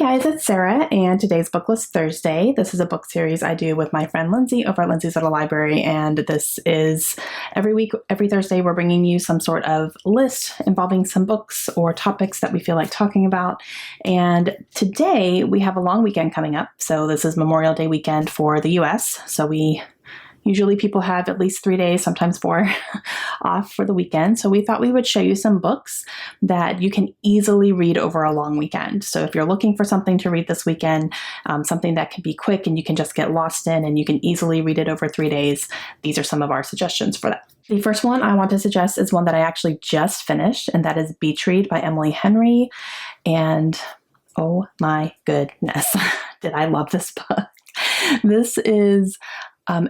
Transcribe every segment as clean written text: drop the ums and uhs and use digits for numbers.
Hi guys, it's Sarah, and today's BookList Thursday. This is a book series I do with my friend Lindsay over at Lindsay's Little Library, and this is every week, every Thursday, we're bringing you some sort of list involving some books or topics that we feel like talking about. And today we have a long weekend coming up. So this is Memorial Day weekend for the US. So usually people have at least 3 days, sometimes 4, off for the weekend. So we thought we would show you some books that you can easily read over a long weekend. So if you're looking for something to read this weekend, something that can be quick and you can just get lost in and you can easily read it over 3 days, these are some of our suggestions for that. The first one I want to suggest is one that I actually just finished, and that is Beach Read by Emily Henry. And oh my goodness, did I love this book. This is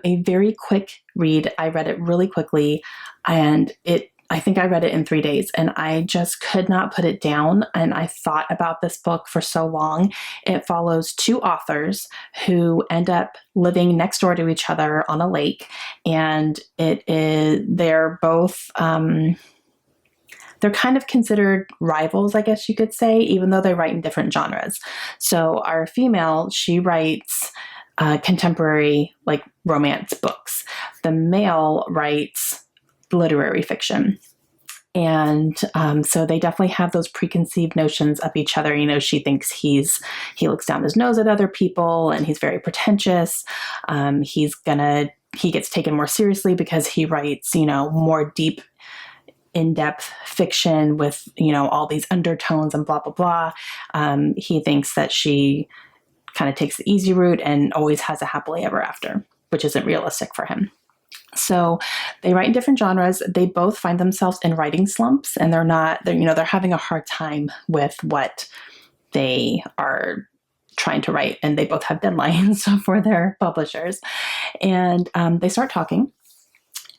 a very quick read. I read it really quickly, and I think I read it in 3 days, and I just could not put it down. And I thought about this book for so long. It follows 2 authors who end up living next door to each other on a lake, and they're both they're kind of considered rivals, I guess you could say, even though they write in different genres. So our female, she writes contemporary, like, romance books. The male writes literary fiction. And so they definitely have those preconceived notions of each other. You know, she thinks he looks down his nose at other people, and he's very pretentious. He gets taken more seriously because he writes, more deep, in-depth fiction with, all these undertones and blah, blah, blah. He thinks that she kind of takes the easy route and always has a happily ever after, which isn't realistic for him. So they write in different genres. They both find themselves in writing slumps, and they're having a hard time with what they are trying to write, and they both have deadlines for their publishers. And they start talking,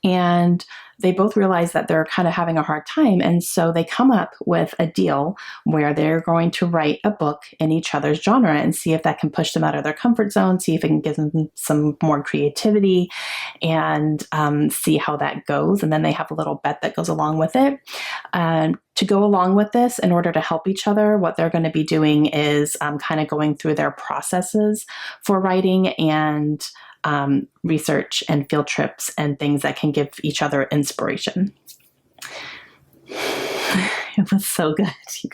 and they both realize that they're kind of having a hard time. And so they come up with a deal where they're going to write a book in each other's genre and see if that can push them out of their comfort zone, see if it can give them some more creativity, and see how that goes. And then they have a little bet that goes along with it. To go along with this, in order to help each other, what they're going to be doing is kind of going through their processes for writing and research and field trips and things that can give each other inspiration. It was so good, you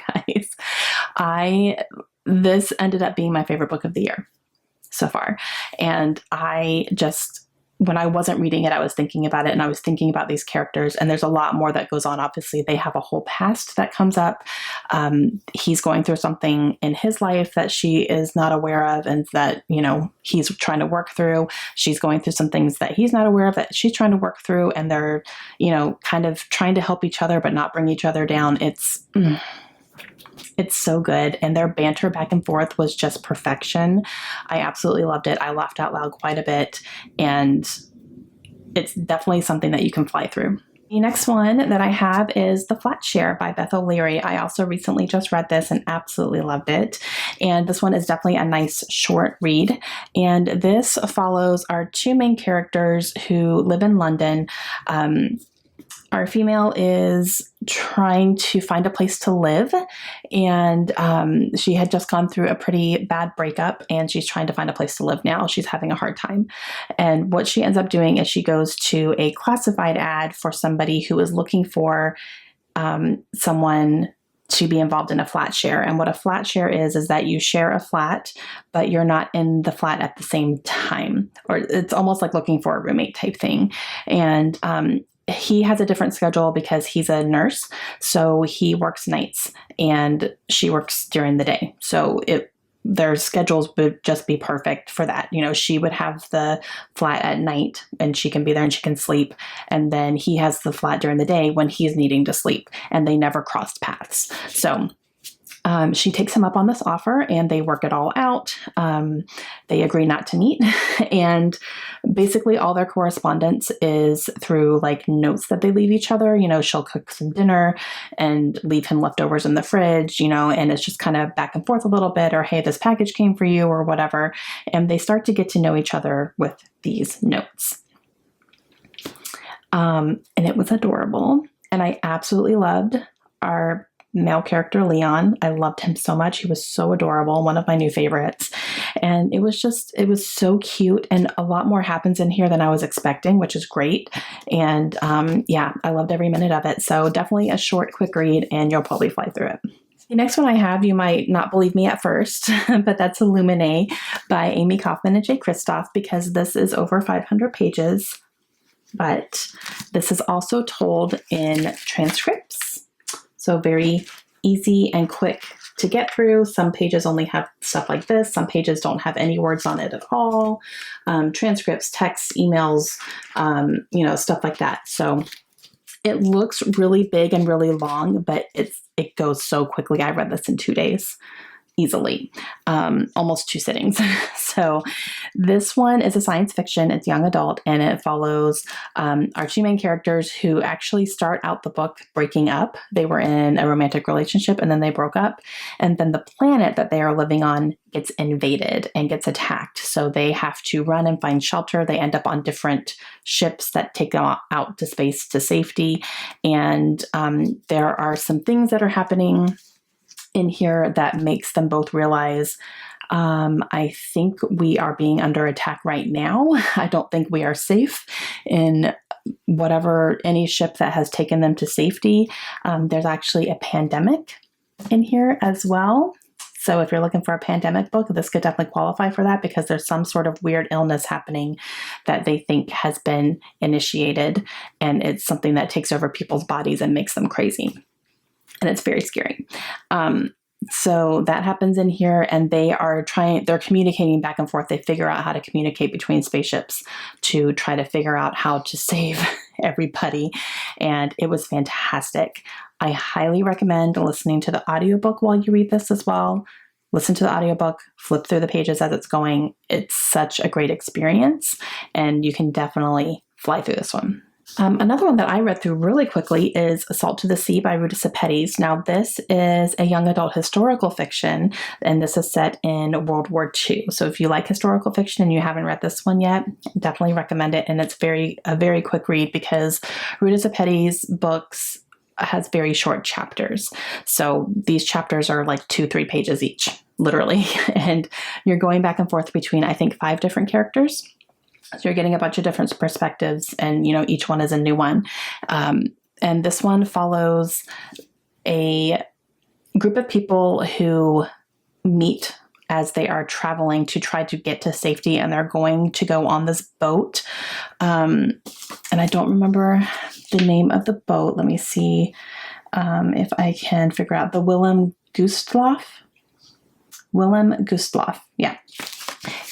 guys. This ended up being my favorite book of the year so far. And when I wasn't reading it, I was thinking about it, and I was thinking about these characters, and there's a lot more that goes on. Obviously, they have a whole past that comes up. He's going through something in his life that she is not aware of, and that, he's trying to work through. She's going through some things that he's not aware of that she's trying to work through, and they're, kind of trying to help each other, but not bring each other down. It's so good, and their banter back and forth was just perfection. I absolutely loved it. I laughed out loud quite a bit, and it's definitely something that you can fly through. The next one that I have is The Flatshare by Beth O'Leary. I also recently just read this and absolutely loved it. And this one is definitely a nice short read. And this follows our 2 main characters who live in London. Our female is trying to find a place to live, and she had just gone through a pretty bad breakup, and she's trying to find a place to live now. She's having a hard time. And what she ends up doing is she goes to a classified ad for somebody who is looking for someone to be involved in a flat share. And what a flat share is that you share a flat, but you're not in the flat at the same time. Or it's almost like looking for a roommate type thing. And he has a different schedule because he's a nurse. So he works nights and she works during the day. So their schedules would just be perfect for that. She would have the flat at night and she can be there and she can sleep. And then he has the flat during the day when he's needing to sleep, and they never crossed paths. So she takes him up on this offer, and they work it all out. They agree not to meet, and basically all their correspondence is through like notes that they leave each other. She'll cook some dinner and leave him leftovers in the fridge, and it's just kind of back and forth a little bit, or, hey, this package came for you, or whatever. And they start to get to know each other with these notes. And it was adorable. And I absolutely loved our male character, Leon. I loved him so much. He was so adorable, one of my new favorites. And it was so cute, and a lot more happens in here than I was expecting, which is great. And yeah, I loved every minute of it. So definitely a short, quick read, and you'll probably fly through it. The next one I have, you might not believe me at first, but that's Illuminate by Amy Kaufman and Jay Kristoff, because this is over 500 pages, but this is also told in transcripts. So very easy and quick to get through. Some pages only have stuff like this. Some pages don't have any words on it at all. Transcripts, texts, emails, stuff like that. So it looks really big and really long, but it goes so quickly. I read this in 2 days. Easily, almost 2 sittings. So this one is a science fiction. It's young adult, and it follows our 2 main characters who actually start out the book breaking up. They were in a romantic relationship and then they broke up. And then the planet that they are living on gets invaded and gets attacked. So they have to run and find shelter. They end up on different ships that take them out to space to safety. And there are some things that are happening in here that makes them both realize, I think we are being under attack right now. I don't think we are safe in any ship that has taken them to safety. There's actually a pandemic in here as well. So if you're looking for a pandemic book, this could definitely qualify for that, because there's some sort of weird illness happening that they think has been initiated, and it's something that takes over people's bodies and makes them crazy. And it's very scary. So that happens in here, and they're communicating back and forth. They figure out how to communicate between spaceships to try to figure out how to save everybody. And it was fantastic. I highly recommend listening to the audiobook while you read this as well. Listen to the audiobook, flip through the pages as it's going. It's such a great experience, and you can definitely fly through this one. Another one that I read through really quickly is Salt to the Sea by Ruta Sepetys. Now, this is a young adult historical fiction, and this is set in World War II. So if you like historical fiction and you haven't read this one yet, definitely recommend it. And it's a very quick read, because Ruta Sepetys' books has very short chapters. So these chapters are like 2-3 pages each, literally. And you're going back and forth between, I think, 5 different characters. So you're getting a bunch of different perspectives, and, each one is a new one. And this one follows a group of people who meet as they are traveling to try to get to safety, and they're going to go on this boat. And I don't remember the name of the boat. Let me see if I can figure out. The Willem Gustloff. Yeah.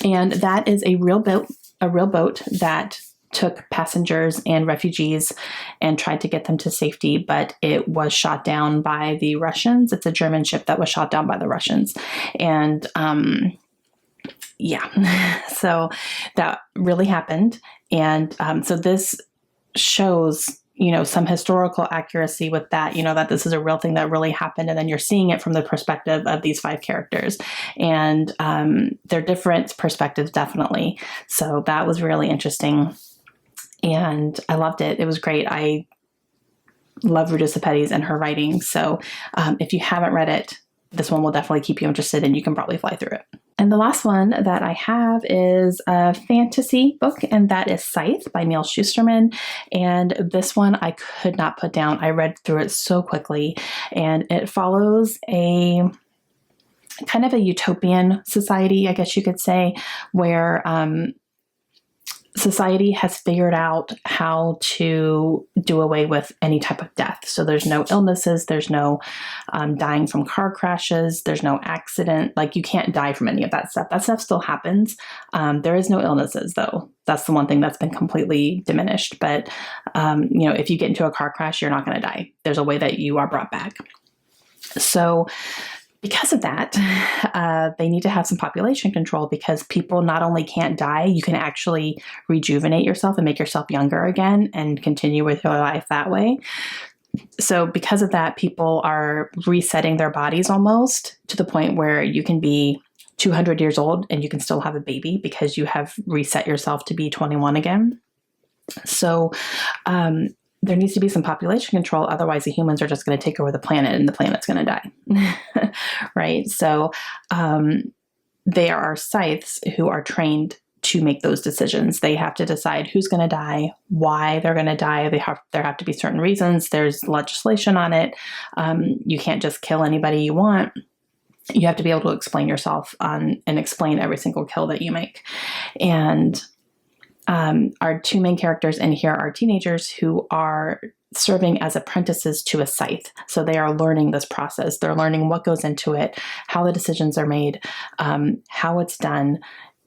And that is a real boat that took passengers and refugees and tried to get them to safety, but it was shot down by the Russians. It's a German ship that was shot down by the Russians. And yeah, so that really happened. And so this shows, some historical accuracy with that, that this is a real thing that really happened. And then you're seeing it from the perspective of these 5 characters, and they're different perspectives, definitely. So that was really interesting, and I loved it. It was great. I love Ruta Sepetys and her writing. So if you haven't read it, this one will definitely keep you interested, and you can probably fly through it. And the last one that I have is a fantasy book, and that is Scythe by Neil Shusterman. And this one I could not put down. I read through it so quickly, and it follows a kind of a utopian society, I guess you could say, where society has figured out how to do away with any type of death. So there's no illnesses, there's no dying from car crashes, there's no accident. Like, you can't die from any of that stuff. That stuff still happens. There is no illnesses, though. That's the one thing that's been completely diminished. But, if you get into a car crash, you're not going to die. There's a way that you are brought back. So because of that, they need to have some population control, because people not only can't die, you can actually rejuvenate yourself and make yourself younger again and continue with your life that way. So because of that, people are resetting their bodies almost to the point where you can be 200 years old and you can still have a baby, because you have reset yourself to be 21 again. So there needs to be some population control. Otherwise, the humans are just going to take over the planet and the planet's going to die. Right? So there are scythes who are trained to make those decisions. They have to decide who's going to die, why they're going to die. There have to be certain reasons. There's legislation on it. You can't just kill anybody you want. You have to be able to explain yourself and explain every single kill that you make. And our two main characters in here are teenagers who are serving as apprentices to a scythe. So they are learning this process. They're learning what goes into it, how the decisions are made, how it's done.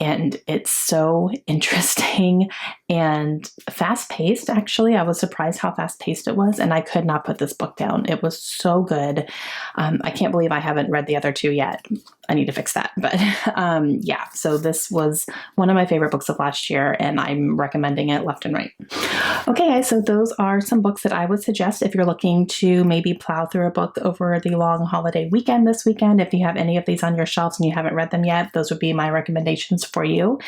And it's so interesting and fast-paced, actually. I was surprised how fast-paced it was, and I could not put this book down. It was so good. I can't believe I haven't read the other two yet. I need to fix that. But yeah, so this was one of my favorite books of last year, and I'm recommending it left and right. Okay, guys, so those are some books that I would suggest if you're looking to maybe plow through a book over the long holiday weekend this weekend. If you have any of these on your shelves and you haven't read them yet, those would be my recommendations for you.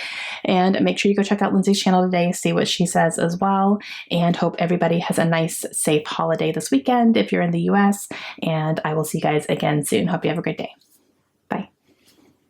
And make sure you go check out Lindsay's channel today, see what she says as well, and hope everybody has a nice, safe holiday this weekend if you're in the US. And I will see you guys again soon. Hope you have a great day.